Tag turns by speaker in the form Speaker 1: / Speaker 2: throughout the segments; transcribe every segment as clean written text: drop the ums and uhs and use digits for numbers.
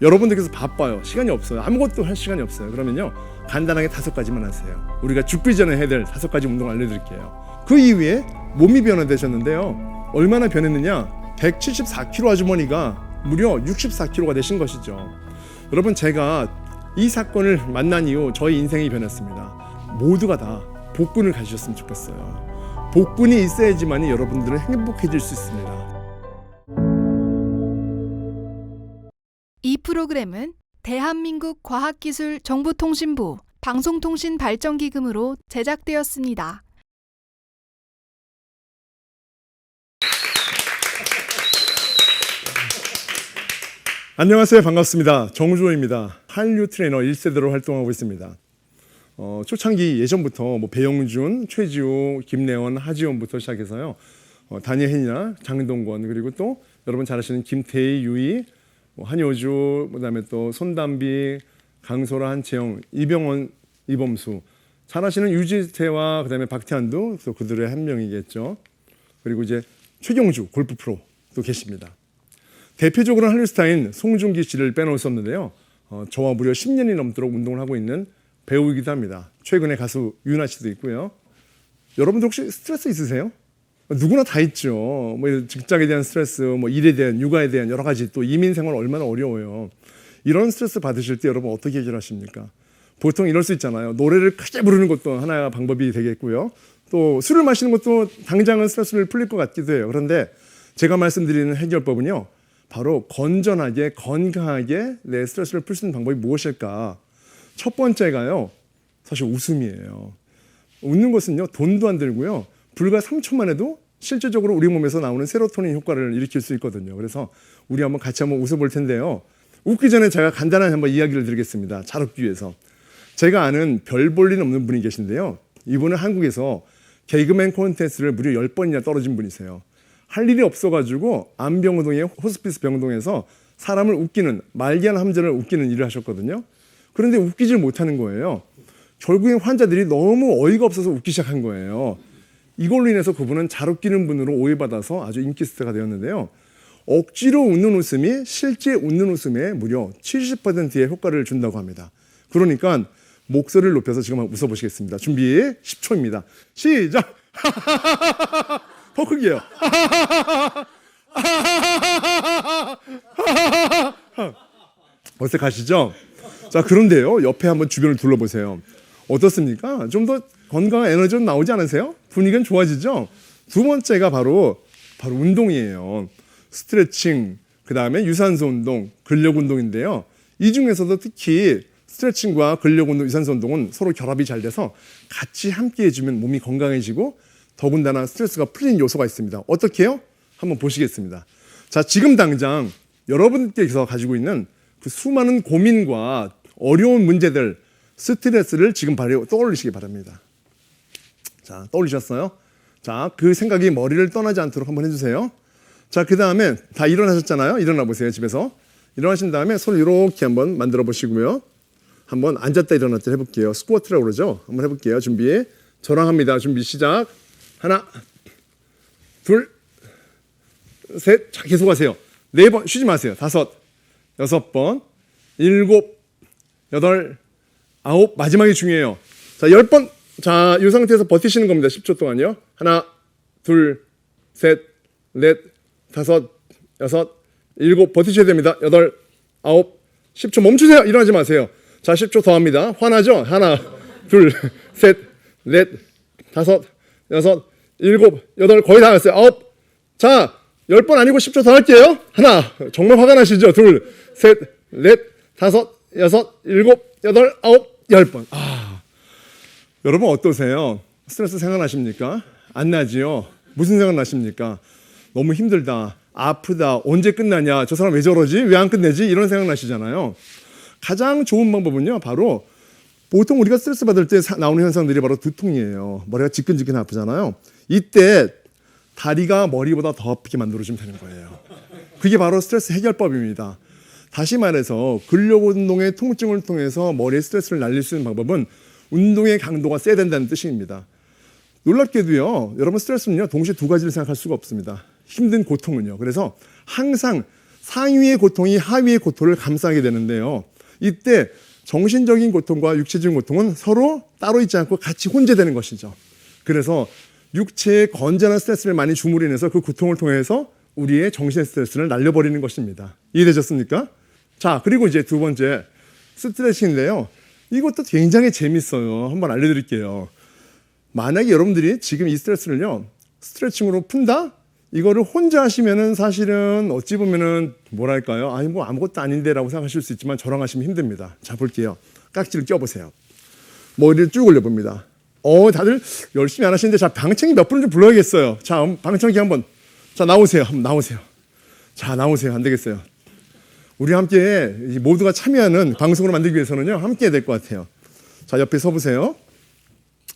Speaker 1: 여러분들께서 바빠요. 시간이 없어요. 아무것도 할 시간이 없어요. 그러면요, 간단하게 5가지만 하세요. 우리가 죽기 전에 해야 될 5가지 운동 알려드릴게요. 그 이후에 몸이 변화되셨는데요. 얼마나 변했느냐? 174kg 아주머니가 무려 64kg가 되신 것이죠. 여러분, 제가 이 사건을 만난 이후 저희 인생이 변했습니다. 모두가 다 복근을 가지셨으면 좋겠어요. 복근이 있어야지만이 여러분들은 행복해질 수 있습니다.
Speaker 2: 이 프로그램은 대한민국 과학기술정보통신부 방송통신발전기금으로 제작되었습니다.
Speaker 1: 안녕하세요. 반갑습니다. 정주호입니다. 한류 트레이너 1세대로 활동하고 있습니다. 초창기 예전부터 배영준, 최지우, 김래원, 하지원부터 시작해서요. 다니엘이나 장동건, 그리고 또 여러분 잘 아시는 김태희, 유희, 한효주, 그다음에 또 손담비, 강소라, 한채영, 이병헌, 이범수, 잘 아시는 유지태와 그다음에 박태환도 또 그들의 한 명이겠죠. 그리고 이제 최경주 골프 프로 또 계십니다. 대표적으로 한류 스타인 송중기 씨를 빼놓을 수 없는데요. 저와 무려 10년이 넘도록 운동을 하고 있는 배우이기도 합니다. 최근에 가수 윤아 씨도 있고요. 여러분들 혹시 스트레스 있으세요? 누구나 다 있죠. 직장에 대한 스트레스, 일에 대한, 육아에 대한 여러 가지, 또 이민 생활 얼마나 어려워요. 이런 스트레스 받으실 때 여러분 어떻게 해결하십니까? 보통 이럴 수 있잖아요. 노래를 크게 부르는 것도 하나의 방법이 되겠고요. 또 술을 마시는 것도 당장은 스트레스를 풀릴 것 같기도 해요. 그런데 제가 말씀드리는 해결법은요, 바로 건전하게, 건강하게 내 스트레스를 풀 수 있는 방법이 무엇일까? 첫 번째가요, 사실 웃음이에요. 웃는 것은요, 돈도 안 들고요, 불과 3초만 해도 실제적으로 우리 몸에서 나오는 세로토닌 효과를 일으킬 수 있거든요. 그래서 우리 같이 한번 웃어볼 텐데요. 웃기 전에 제가 간단한 한번 이야기를 드리겠습니다. 잘 웃기 위해서. 제가 아는 별 볼 일 없는 분이 계신데요. 이분은 한국에서 개그맨 콘테스트를 무려 10번이나 떨어진 분이세요. 할 일이 없어가지고 안병동의 호스피스 병동에서 사람을 웃기는, 말기암 환자를 웃기는 일을 하셨거든요. 그런데 웃기질 못하는 거예요. 결국엔 환자들이 너무 어이가 없어서 웃기 시작한 거예요. 이걸로 인해서 그분은 잘 웃기는 분으로 오해받아서 아주 인기 스타가 되었는데요. 억지로 웃는 웃음이 실제 웃는 웃음에 무려 70%의 효과를 준다고 합니다. 그러니까 목소리를 높여서 지금 한번 웃어보시겠습니다. 준비 10초입니다. 시작! 더 크게요. 어색하시죠? 자, 그런데요, 옆에 한번 주변을 둘러보세요. 어떻습니까? 좀 더 건강한 에너지가 나오지 않으세요? 분위기는 좋아지죠? 두 번째가 바로 운동이에요. 스트레칭, 그 다음에 유산소 운동, 근력 운동인데요. 이 중에서도 특히 스트레칭과 근력 운동, 유산소 운동은 서로 결합이 잘 돼서 같이 함께 해주면 몸이 건강해지고 더군다나 스트레스가 풀리는 요소가 있습니다. 어떻게 해요? 한번 보시겠습니다. 자, 지금 당장 여러분께서 가지고 있는 그 수많은 고민과 어려운 문제들, 스트레스를 지금 바로 떠올리시기 바랍니다. 자, 떠올리셨어요? 자, 그 생각이 머리를 떠나지 않도록 한번 해주세요. 자, 그 다음에 다 일어나셨잖아요. 일어나 보세요, 집에서. 일어나신 다음에 손을 이렇게 한번 만들어 보시고요. 한번 앉았다 일어났다 해볼게요. 스쿼트라고 그러죠? 한번 해볼게요. 준비. 저랑 합니다. 준비 시작. 하나, 둘, 셋. 자, 계속 하세요. 4번, 쉬지 마세요. 5, 6번, 7, 8, 9, 마지막이 중요해요. 자, 10번. 자, 이 상태에서 버티시는 겁니다. 10초 동안요. 하나, 둘, 셋, 넷, 5, 6, 7, 버티셔야 됩니다. 8, 9, 10초 멈추세요. 일어나지 마세요. 자, 10초 더 합니다. 화나죠? 하나, 둘, 셋, 넷, 5, 6, 7, 8, 거의 다 했어요. 9. 자, 10번 아니고 10초 더 할게요. 하나, 정말 화가 나시죠? 둘, 셋, 넷, 5, 6, 7, 8, 9, 10번. 여러분 어떠세요? 스트레스 생각나십니까? 안 나지요? 무슨 생각 나십니까? 너무 힘들다, 아프다, 언제 끝나냐, 저 사람 왜 저러지? 왜 안 끝내지? 이런 생각 나시잖아요. 가장 좋은 방법은요, 바로 보통 우리가 스트레스 받을 때 나오는 현상들이 바로 두통이에요. 머리가 지끈지끈 아프잖아요. 이때 다리가 머리보다 더 아프게 만들어주면 되는 거예요. 그게 바로 스트레스 해결법입니다. 다시 말해서 근력 운동의 통증을 통해서 머리에 스트레스를 날릴 수 있는 방법은 운동의 강도가 세야 된다는 뜻입니다. 놀랍게도요, 여러분 스트레스는요, 동시에 2가지를 생각할 수가 없습니다. 힘든 고통은요. 그래서 항상 상위의 고통이 하위의 고통을 감싸게 되는데요. 이때 정신적인 고통과 육체적인 고통은 서로 따로 있지 않고 같이 혼재되는 것이죠. 그래서 육체의 건전한 스트레스를 많이 주무리내서 그 고통을 통해서 우리의 정신의 스트레스를 날려버리는 것입니다. 이해되셨습니까? 자, 그리고 이제 두 번째 스트레칭인데요. 이것도 굉장히 재밌어요. 한번 알려드릴게요. 만약에 여러분들이 지금 이 스트레스를요, 스트레칭으로 푼다? 이거를 혼자 하시면은 사실은 어찌 보면은 뭐랄까요? 아니, 뭐 아무것도 아닌데라고 생각하실 수 있지만 저랑 하시면 힘듭니다. 자, 볼게요. 깍지를 껴보세요. 머리를 쭉 올려봅니다. 다들 열심히 안 하시는데, 자, 방청이 몇 분을 좀 불러야겠어요. 자, 방청기 한번. 자, 나오세요. 한번 나오세요. 자, 나오세요. 안 되겠어요. 우리 함께 모두가 참여하는 방송으로 만들기 위해서는요, 함께 해야 될 것 같아요. 자, 옆에 서보세요.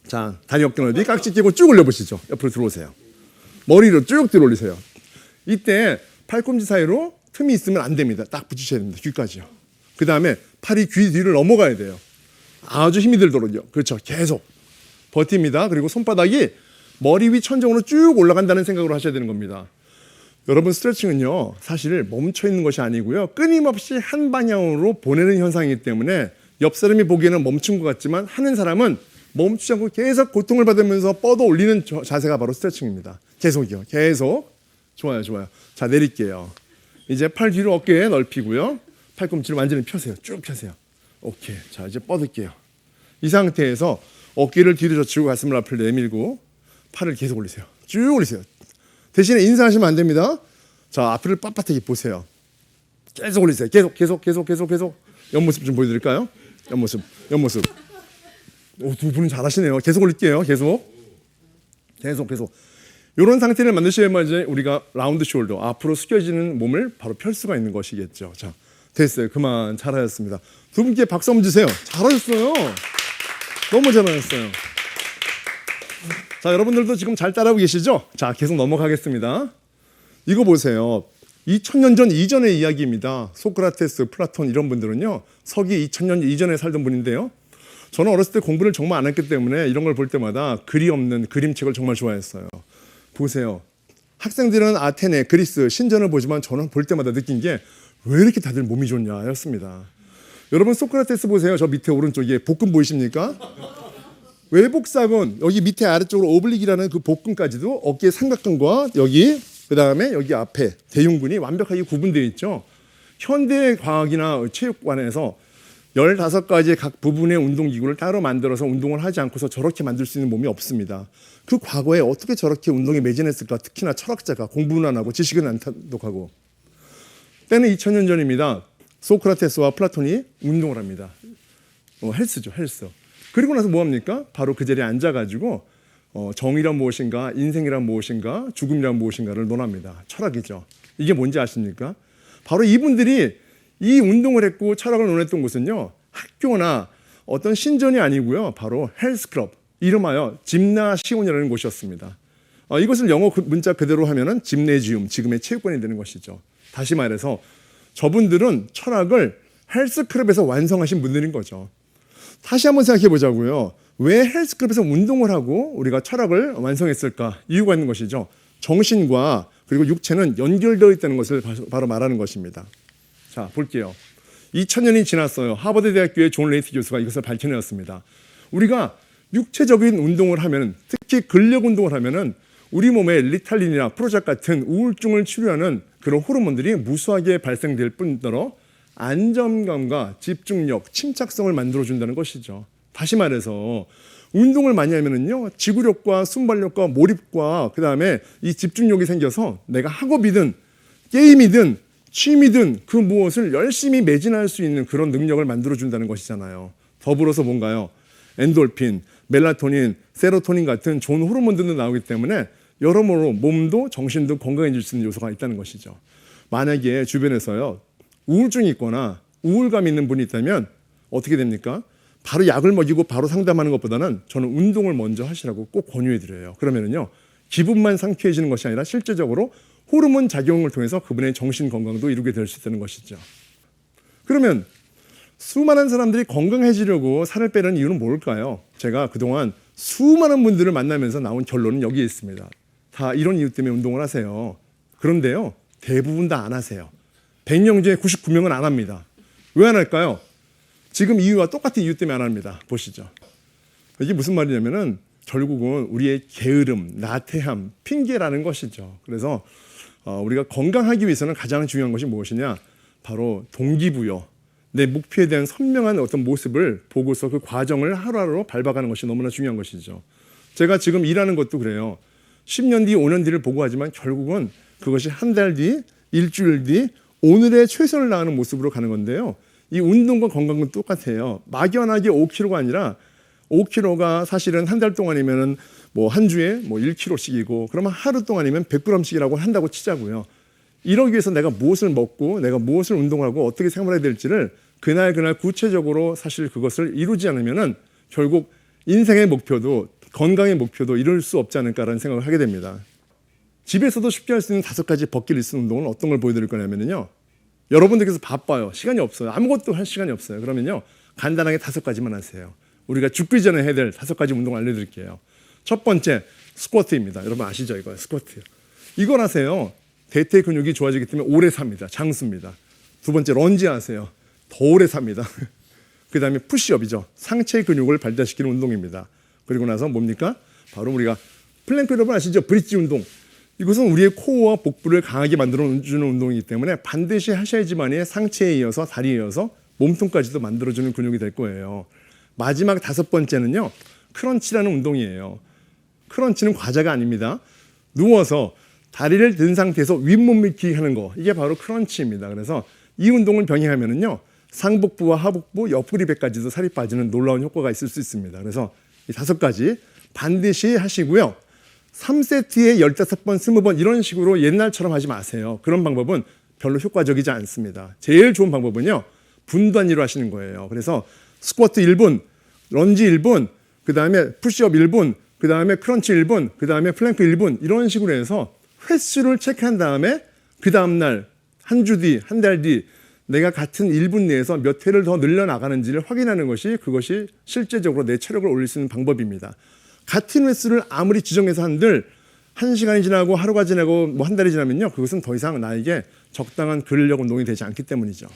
Speaker 1: 자, 다리 어깨 넓이 깍지 끼고 쭉 올려보시죠. 옆으로 들어오세요. 머리로 쭉 들어 올리세요. 이때 팔꿈치 사이로 틈이 있으면 안 됩니다. 딱 붙이셔야 됩니다. 귀까지요. 그 다음에 팔이 귀 뒤를 넘어가야 돼요. 아주 힘이 들도록요. 그렇죠. 계속 버팁니다. 그리고 손바닥이 머리 위 천정으로 쭉 올라간다는 생각으로 하셔야 되는 겁니다. 여러분, 스트레칭은요, 사실 멈춰 있는 것이 아니고요, 끊임없이 한 방향으로 보내는 현상이기 때문에 옆 사람이 보기에는 멈춘 것 같지만 하는 사람은 멈추지 않고 계속 고통을 받으면서 뻗어 올리는 자세가 바로 스트레칭입니다. 계속이요. 계속. 좋아요, 좋아요. 자, 내릴게요. 이제 팔 뒤로 어깨 넓히고요. 팔꿈치를 완전히 펴세요. 쭉 펴세요. 오케이. 자, 이제 뻗을게요. 이 상태에서 어깨를 뒤로 젖히고 가슴을 앞을 내밀고 팔을 계속 올리세요. 쭉 올리세요. 대신에 인사하시면 안 됩니다. 자, 앞을 빳빳하게 보세요. 계속 올리세요. 계속. 옆모습 좀 보여드릴까요? 옆모습. 두 분은 잘하시네요. 계속 올릴게요. 계속. 이런 상태를 만드셔야만 이제 우리가 라운드 숄더, 앞으로 숙여지는 몸을 바로 펼 수가 있는 것이겠죠. 자, 됐어요. 그만. 잘하셨습니다. 두 분께 박수 한번 주세요. 잘하셨어요. 너무 잘하셨어요. 자, 여러분들도 지금 잘 따라하고 계시죠? 자, 계속 넘어가겠습니다. 이거 보세요. 2000년 전 이전의 이야기입니다. 소크라테스, 플라톤 이런 분들은요, 서기 2000년 이전에 살던 분인데요. 저는 어렸을 때 공부를 정말 안 했기 때문에 이런 걸 볼 때마다 글이 없는 그림책을 정말 좋아했어요. 보세요. 학생들은 아테네, 그리스, 신전을 보지만 저는 볼 때마다 느낀 게 왜 이렇게 다들 몸이 좋냐 였습니다. 여러분, 소크라테스 보세요. 저 밑에 오른쪽에 복근 보이십니까? 외복사근, 여기 밑에 아래쪽으로 오블릭이라는 그 복근까지도 어깨 삼각근과 여기, 그 다음에 여기 앞에 대흉근이 완벽하게 구분되어 있죠. 현대 과학이나 체육관에서 15가지 각 부분의 운동기구를 따로 만들어서 운동을 하지 않고서 저렇게 만들 수 있는 몸이 없습니다. 그 과거에 어떻게 저렇게 운동에 매진했을까? 특히나 철학자가 공부는 안 하고 지식은 안 탐독하고. 때는 2000년 전입니다. 소크라테스와 플라톤이 운동을 합니다. 헬스죠, 헬스. 그리고 나서 뭐합니까? 바로 그 자리에 앉아가지고 정의란 무엇인가, 인생이란 무엇인가, 죽음이란 무엇인가를 논합니다. 철학이죠. 이게 뭔지 아십니까? 바로 이분들이 이 운동을 했고 철학을 논했던 곳은요, 학교나 어떤 신전이 아니고요, 바로 헬스클럽, 이름하여 짐나시온이라는 곳이었습니다. 이것을 영어 문자 그대로 하면은 짐네지움, 지금의 체육관이 되는 것이죠. 다시 말해서 저분들은 철학을 헬스클럽에서 완성하신 분들인 거죠. 다시 한번 생각해 보자고요. 왜 헬스클럽에서 운동을 하고 우리가 철학을 완성했을까? 이유가 있는 것이죠. 정신과 그리고 육체는 연결되어 있다는 것을 바로 말하는 것입니다. 자, 볼게요. 2000년이 지났어요. 하버드 대학교의 존 레이트 교수가 이것을 밝혀내었습니다. 우리가 육체적인 운동을 하면, 특히 근력 운동을 하면은 우리 몸에 리탈린이나 프로작 같은 우울증을 치료하는 그런 호르몬들이 무수하게 발생될 뿐더러 안정감과 집중력, 침착성을 만들어준다는 것이죠. 다시 말해서 운동을 많이 하면은요, 지구력과 순발력과 몰입과 그 다음에 이 집중력이 생겨서 내가 학업이든 게임이든 취미든 그 무엇을 열심히 매진할 수 있는 그런 능력을 만들어준다는 것이잖아요. 더불어서 뭔가요? 엔돌핀, 멜라토닌, 세로토닌 같은 좋은 호르몬들도 나오기 때문에 여러모로 몸도 정신도 건강해질 수 있는 요소가 있다는 것이죠. 만약에 주변에서요, 우울증이 있거나 우울감이 있는 분이 있다면 어떻게 됩니까? 바로 약을 먹이고 바로 상담하는 것보다는 저는 운동을 먼저 하시라고 꼭 권유해 드려요. 그러면은요, 기분만 상쾌해지는 것이 아니라 실제적으로 호르몬 작용을 통해서 그분의 정신 건강도 이루게 될 수 있다는 것이죠. 그러면 수많은 사람들이 건강해지려고 살을 빼는 이유는 뭘까요? 제가 그동안 수많은 분들을 만나면서 나온 결론은 여기에 있습니다. 다 이런 이유 때문에 운동을 하세요. 그런데요, 대부분 다 안 하세요. 100명 중에 99명은 안 합니다. 왜 안 할까요? 지금 이유와 똑같은 이유 때문에 안 합니다. 보시죠. 이게 무슨 말이냐면은 결국은 우리의 게으름, 나태함, 핑계라는 것이죠. 그래서 우리가 건강하기 위해서는 가장 중요한 것이 무엇이냐? 바로 동기부여. 내 목표에 대한 선명한 어떤 모습을 보고서 그 과정을 하루하루 밟아가는 것이 너무나 중요한 것이죠. 제가 지금 일하는 것도 그래요. 10년 뒤, 5년 뒤를 보고 하지만 결국은 그것이 한 달 뒤, 일주일 뒤, 오늘의 최선을 다하는 모습으로 가는 건데요. 이 운동과 건강은 똑같아요. 막연하게 5kg가 아니라 5kg가 사실은 한 달 동안이면은 뭐 한 주에 뭐 1kg씩이고 그러면 하루 동안이면 100g씩이라고 한다고 치자고요. 이러기 위해서 내가 무엇을 먹고 내가 무엇을 운동하고 어떻게 생활해야 될지를 그날 구체적으로 사실 그것을 이루지 않으면은 결국 인생의 목표도 건강의 목표도 이룰 수 없지 않을까라는 생각을 하게 됩니다. 집에서도 쉽게 할 수 있는 5가지 버킷리스트 운동은 어떤 걸 보여드릴 거냐면요. 여러분들께서 바빠요. 시간이 없어요. 아무것도 할 시간이 없어요. 그러면요. 간단하게 5가지만 하세요. 우리가 죽기 전에 해야 될 5가지 운동을 알려드릴게요. 첫 번째, 스쿼트입니다. 여러분 아시죠? 이거 스쿼트. 이걸 하세요. 대퇴 근육이 좋아지기 때문에 오래 삽니다. 장수입니다. 두 번째, 런지 하세요. 더 오래 삽니다. 그 다음에 푸시업이죠. 상체 근육을 발달시키는 운동입니다. 그리고 나서 뭡니까? 바로 우리가 플랭크 여러분 아시죠? 브릿지 운동. 이것은 우리의 코어와 복부를 강하게 만들어주는 운동이기 때문에 반드시 하셔야지만이 상체에 이어서 다리에 이어서 몸통까지도 만들어주는 근육이 될 거예요. 마지막 5번째는요. 크런치라는 운동이에요. 크런치는 과자가 아닙니다. 누워서 다리를 든 상태에서 윗몸 밀기 하는 거. 이게 바로 크런치입니다. 그래서 이 운동을 병행하면은요. 상복부와 하복부, 옆구리배까지도 살이 빠지는 놀라운 효과가 있을 수 있습니다. 그래서 이 5가지 반드시 하시고요. 3세트에 15번, 20번 이런 식으로 옛날처럼 하지 마세요. 그런 방법은 별로 효과적이지 않습니다. 제일 좋은 방법은요. 분단위로 하시는 거예요. 그래서 스쿼트 1분, 런지 1분, 그 다음에 푸시업 1분, 그 다음에 크런치 1분, 그 다음에 플랭크 1분 이런 식으로 해서 횟수를 체크한 다음에 그 다음날 한 주 뒤, 한 달 뒤 내가 같은 1분 내에서 몇 회를 더 늘려나가는지를 확인하는 것이 그것이 실제적으로 내 체력을 올릴 수 있는 방법입니다. 같은 횟수를 아무리 지정해서 한들 1시간이 지나고 하루가 지나고 뭐 한 달이 지나면요. 그것은 더 이상 나에게 적당한 근력 운동이 되지 않기 때문이죠.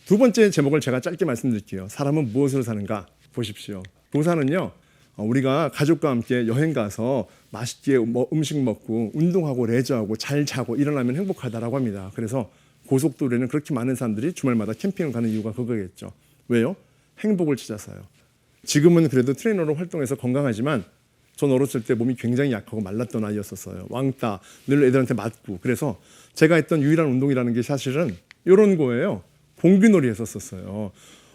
Speaker 1: 두 번째 제목을 제가 짧게 말씀드릴게요. 사람은 무엇으로 사는가 보십시오. 도사는요. 우리가 가족과 함께 여행 가서 맛있게 음식 먹고 운동하고 레저하고 잘 자고 일어나면 행복하다라고 합니다. 그래서 고속도로에는 그렇게 많은 사람들이 주말마다 캠핑을 가는 이유가 그거겠죠. 왜요? 행복을 찾아서요. 지금은 그래도 트레이너로 활동해서 건강하지만 전 어렸을 때 몸이 굉장히 약하고 말랐던 아이였었어요. 왕따, 늘 애들한테 맞고. 그래서 제가 했던 유일한 운동이라는 게 사실은 이런 거예요. 공기놀이 했었어요.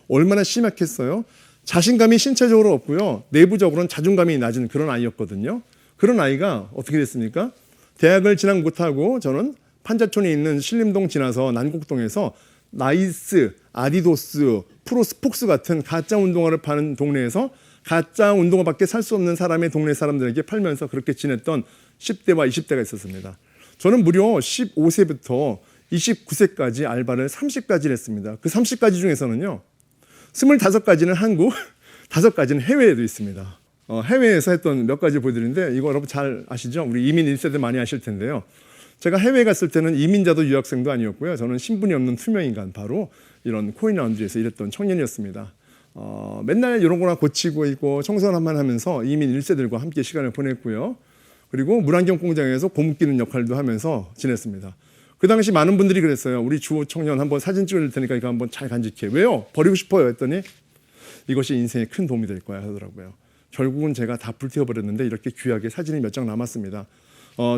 Speaker 1: 얼마나 심각했어요? 자신감이 신체적으로 없고요. 내부적으로는 자존감이 낮은 그런 아이였거든요. 그런 아이가 어떻게 됐습니까? 대학을 진학 못하고 저는 판자촌에 있는 신림동 지나서 난곡동에서 나이스, 아디도스, 프로스폭스 같은 가짜 운동화를 파는 동네에서 가짜 운동화밖에 살 수 없는 사람의 동네 사람들에게 팔면서 그렇게 지냈던 10대와 20대가 있었습니다. 저는 무려 15세부터 29세까지 알바를 30가지를 했습니다. 그 30가지 중에서는요. 25가지는 한국, 5가지는 해외에도 있습니다. 해외에서 했던 몇 가지 보여드리는데 이거 여러분 잘 아시죠? 우리 이민 1세대 많이 아실 텐데요. 제가 해외에 갔을 때는 이민자도 유학생도 아니었고요. 저는 신분이 없는 투명인간 바로 이런 코인라운드리에서 일했던 청년이었습니다. 맨날 이런 거나 고치고 있고 청소만 하면서 이민 1세들과 함께 시간을 보냈고요. 그리고 물안경 공장에서 고무 끼는 역할도 하면서 지냈습니다. 그 당시 많은 분들이 그랬어요. 우리 주 청년 한번 사진 찍을 테니까 이거 한번 잘 간직해. 왜요? 버리고 싶어요 했더니 이것이 인생에 큰 도움이 될 거야 하더라고요. 결국은 제가 다 불태워버렸는데 이렇게 귀하게 사진이 몇 장 남았습니다.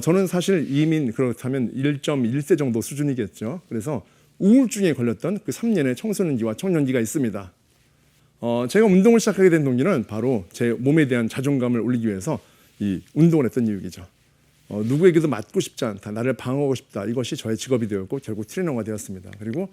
Speaker 1: 저는 사실 이민 그렇다면 1.1세 정도 수준이겠죠. 그래서 우울증에 걸렸던 그 3년의 청소년기와 청년기가 있습니다. 제가 운동을 시작하게 된 동기는 바로 제 몸에 대한 자존감을 올리기 위해서 이 운동을 했던 이유이죠. 누구에게도 맞고 싶지 않다. 나를 방어하고 싶다. 이것이 저의 직업이 되었고 결국 트레이너가 되었습니다. 그리고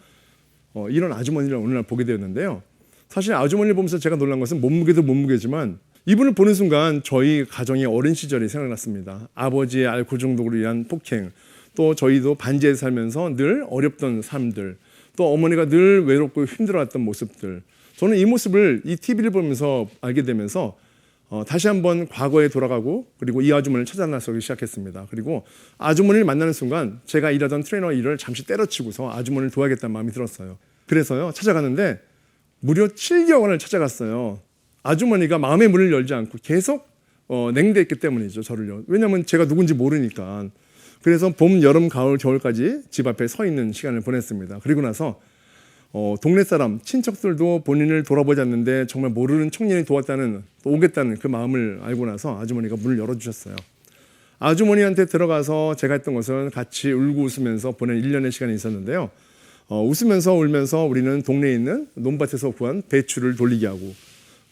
Speaker 1: 이런 아주머니를 어느 날 보게 되었는데요. 사실 아주머니를 보면서 제가 놀란 것은 몸무게도 몸무게지만 이분을 보는 순간 저희 가정의 어린 시절이 생각났습니다. 아버지의 알코올 중독으로 인한 폭행, 또 저희도 반지에 살면서 늘 어렵던 삶들, 또 어머니가 늘 외롭고 힘들어했던 모습들. 저는 이 모습을 이 TV를 보면서 알게 되면서 다시 한번 과거에 돌아가고 그리고 이 아주머니를 찾아 나서기 시작했습니다. 그리고 아주머니를 만나는 순간 제가 일하던 트레이너 일을 잠시 때려치고서 아주머니를 도와야겠다는 마음이 들었어요. 그래서요 찾아가는데 무려 7개월을 찾아갔어요. 아주머니가 마음의 문을 열지 않고 계속 냉대했기 때문이죠. 저를요. 왜냐하면 제가 누군지 모르니까. 그래서 봄, 여름, 가을, 겨울까지 집 앞에 서 있는 시간을 보냈습니다. 그리고 나서 동네 사람, 친척들도 본인을 돌아보지 않는데 정말 모르는 청년이 오겠다는 그 마음을 알고 나서 아주머니가 문을 열어주셨어요. 아주머니한테 들어가서 제가 했던 것은 같이 울고 웃으면서 보낸 1년의 시간이 있었는데요. 웃으면서 울면서 우리는 동네에 있는 논밭에서 구한 배추를 돌리게 하고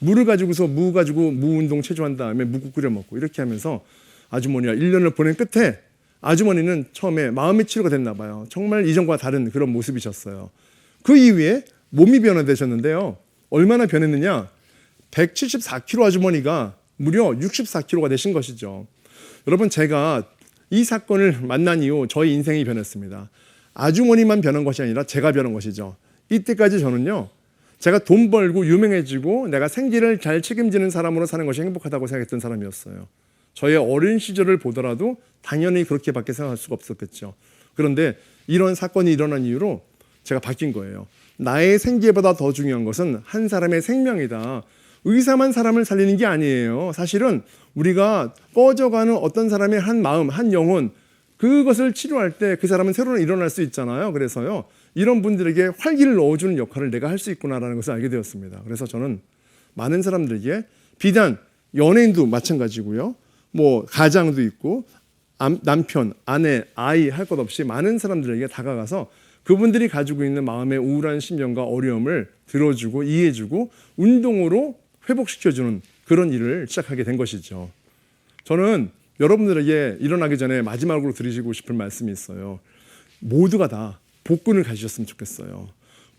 Speaker 1: 물을 가지고서 무 운동 체조한 다음에 묵국 끓여 먹고 이렇게 하면서 아주머니와 1년을 보낸 끝에 아주머니는 처음에 마음의 치료가 됐나 봐요. 정말 이전과 다른 그런 모습이셨어요. 그 이후에 몸이 변화되셨는데요. 얼마나 변했느냐? 174kg 아주머니가 무려 64kg가 되신 것이죠. 여러분 제가 이 사건을 만난 이후 저희 인생이 변했습니다. 아주머니만 변한 것이 아니라 제가 변한 것이죠. 이때까지 저는요. 제가 돈 벌고 유명해지고 내가 생계를 잘 책임지는 사람으로 사는 것이 행복하다고 생각했던 사람이었어요. 저의 어린 시절을 보더라도 당연히 그렇게밖에 생각할 수가 없었겠죠. 그런데 이런 사건이 일어난 이후로 제가 바뀐 거예요. 나의 생계보다 더 중요한 것은 한 사람의 생명이다. 의사만 사람을 살리는 게 아니에요. 사실은 우리가 꺼져가는 어떤 사람의 한 마음, 한 영혼 그것을 치료할 때 그 사람은 새로 일어날 수 있잖아요. 그래서요. 이런 분들에게 활기를 넣어주는 역할을 내가 할 수 있구나라는 것을 알게 되었습니다. 그래서 저는 많은 사람들에게 비단 연예인도 마찬가지고요. 뭐 가장도 있고 남편, 아내, 아이 할 것 없이 많은 사람들에게 다가가서 그분들이 가지고 있는 마음의 우울한 심정과 어려움을 들어주고 이해해주고 운동으로 회복시켜주는 그런 일을 시작하게 된 것이죠. 저는 여러분들에게 일어나기 전에 마지막으로 드리고 싶은 말씀이 있어요. 모두가 다 복근을 가지셨으면 좋겠어요.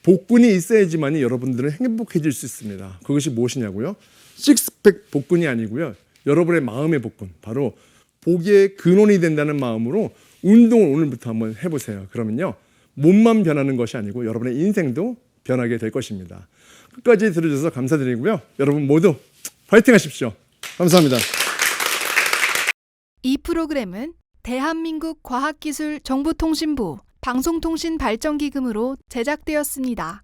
Speaker 1: 복근이 있어야지만이 여러분들은 행복해질 수 있습니다. 그것이 무엇이냐고요? 식스팩 복근이 아니고요. 여러분의 마음의 복근, 바로 복의 근원이 된다는 마음으로 운동을 오늘부터 한번 해보세요. 그러면요. 몸만 변하는 것이 아니고 여러분의 인생도 변하게 될 것입니다. 끝까지 들어주셔서 감사드리고요. 여러분 모두 파이팅 하십시오. 감사합니다.
Speaker 2: 이 프로그램은 대한민국 과학기술정보통신부 방송통신발전기금으로 제작되었습니다.